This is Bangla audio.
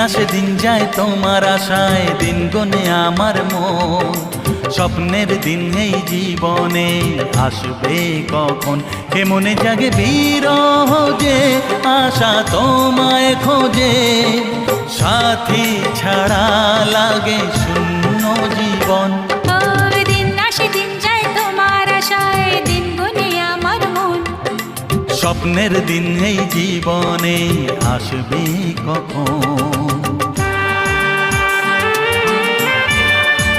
আসে দিন যায় তোমার আশায়, দিন গনে আমার মন। স্বপ্নের দিন এই জীবনে আসবে কখন, কেমনে জাগে বিরহ যে আশা তোমায় খোঁজে। সাথী ছাড়া লাগে শূন্য জীবন। দিন আসে দিন যায় তোমার আশায়, দিন গুনে আমার মন। স্বপ্নের দিন এই জীবনে আসবে কখন।